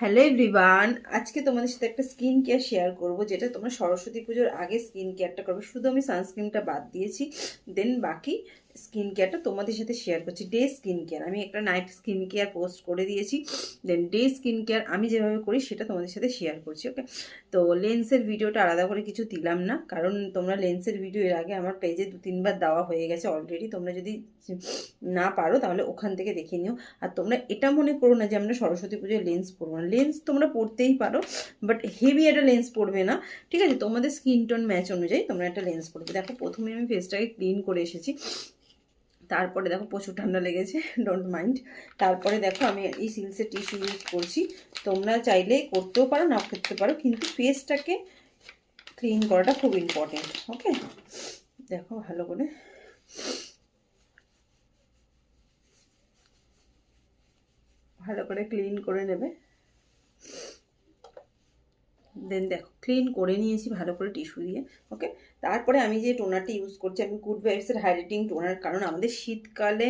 Hello everyone, আজকে তোমাদের সাথে একটা স্কিন কেয়ার শেয়ার করব, যেটা তোমরা সরস্বতী পুজোর আগে স্কিন কেয়ারটা করবে। শুধু আমি সানস্ক্রিনটা বাদ দিয়েছি, দেন বাকি স্কিন কেয়ারটা তোমাদের সাথে শেয়ার করছি। ডে স্কিন কেয়ার আমি একটা নাইট স্কিন কেয়ার পোস্ট করে দিয়েছি, দেন ডে স্কিন কেয়ার আমি যেভাবে করি সেটা তোমাদের সাথে শেয়ার করছি। ওকে, তো লেন্সের ভিডিওটা আলাদা করে কিছু দিলাম না, কারণ তোমরা লেন্সের ভিডিও এর আগে আমার পেজে 2-3 বার দেওয়া হয়ে গেছে অলরেডি। তোমরা যদি না পারো তাহলে ওখান থেকে দেখে নিও। আর তোমরা এটা মনে করো না যে আমরা সরস্বতী পুজোয় লেন্স পরবো না, লেন্স তোমরা পরতেই পারো, বাট হেভি একটা লেন্স পরবে না, ঠিক আছে? তোমাদের স্কিন টোন ম্যাচ অনুযায়ী তোমরা একটা লেন্স পরবে। দেখো, প্রথমে আমি ফেসটাকে ক্লিন করে এসেছি, তারপরে দেখো প্রচুর ঠান্ডা লেগেছে, ডোন্ট মাইন্ড। তারপরে দেখো আমি এই সিল্সের টিস্যু ইউজ করছি। তোমরা চাইলে করতেও পারো, না করতে পারো, কিন্তু ফেসটাকে ক্লিন করাটা খুব ইম্পর্টেন্ট। ওকে, দেখো ভালো করে ক্লিন করে নেবে। দেন দেখো ক্লিন করে নিয়েছি ভালো করে টিস্যু দিয়ে। ওকে, তারপরে আমি যে টোনারটা ইউজ করছি, আমি গুড ভাইবসের হাইড্রেটিং টোনার। কারণ আমাদের শীতকালে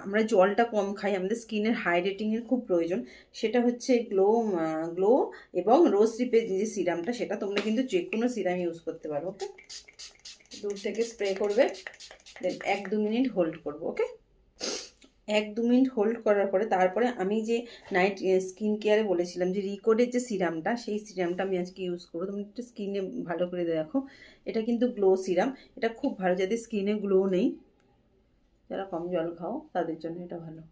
আমরা জলটা কম খাই, আমাদের স্কিনের হাইড্রেটিংয়ের খুব প্রয়োজন। সেটা হচ্ছে গ্লো এবং রোজ রিপের যে সিরামটা, সেটা তোমরা কিন্তু যে কোনো সিরাম ইউজ করতে পারো। ওকে, দূর থেকে স্প্রে করবে, দেন 1-2 মিনিট হোল্ড করবো। ওকে, 1-2 মিনিট হোল্ড করার পরে তারপরে আমি যে নাইট স্কিন কেয়ারে বলেছিলাম যে রিকোডের যে সিরামটা, সেই সিরামটা আমি আজকে ইউজ করবো। তুমি একটু স্কিনে ভালো করে দেখো, এটা কিন্তু গ্লো সিরাম। এটা খুব ভালো, যাদের স্কিনে গ্লো নেই, যারা কম জল খাও তাদের জন্য এটা ভালো।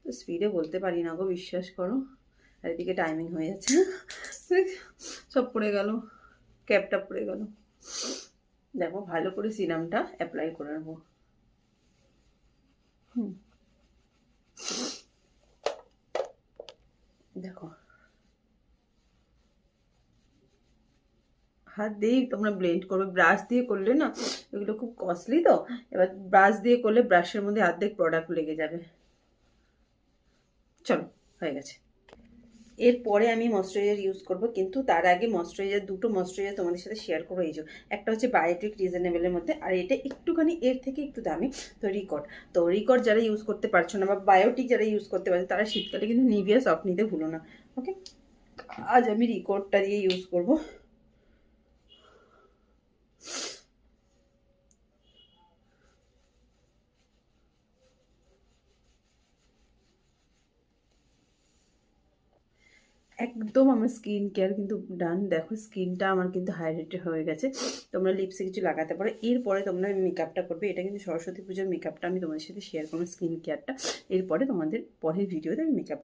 তো স্পিডে বলতে পারি না গো, বিশ্বাস করো। আর এদিকে টাইমিং হয়ে যাচ্ছে, সব পড়ে গেল, ক্যাপটা পড়ে গেল। দেখো ভালো করে সিরামটা অ্যাপ্লাই করে নেবো। দেখো হাত দিয়েই তোমরা ব্লেন্ড করবে, ব্রাশ দিয়ে করলে না এগুলো খুব কস্টলি, তো এবার ব্রাশ দিয়ে করলে ব্রাশের মধ্যে অর্ধেক প্রোডাক্ট লেগে যাবে। চলো, হয়ে গেছে। এরপরে আমি ময়শ্চারাইজার ইউজ করব, কিন্তু তার আগে দুটো ময়শ্চারাইজার তোমাদের সাথে শেয়ার করবো। এই যে একটা হচ্ছে বায়োটিক রিজনেবলের মধ্যে, আর এটা একটুখানি এর থেকে একটু দামি, তো রিকর্ড যারা ইউজ করতে পারছো না বা বায়োটিক যারা ইউজ করতে পারছো, তারা শীতকালে কিন্তু নিভিয়া সফট নিতে ভুলো না। ওকে, আজ আমি রিকর্ডটা দিয়ে ইউজ করবো। একদম আমার স্কিন কেয়ার কিন্তু ডান। দেখো স্কিনটা আমার কিন্তু হাইড্রেটেড হয়ে গেছে। তোমরা লিপসে কিছু লাগাতে পারো। এরপরে তোমরা মেকআপটা করবে। এটা কিন্তু সরস্বতী পুজোর মেকআপটা আমি তোমাদের সাথে শেয়ার করবো, স্কিন কেয়ারটা। এরপরে তোমাদের পরের ভিডিওতে আমি মেকআপ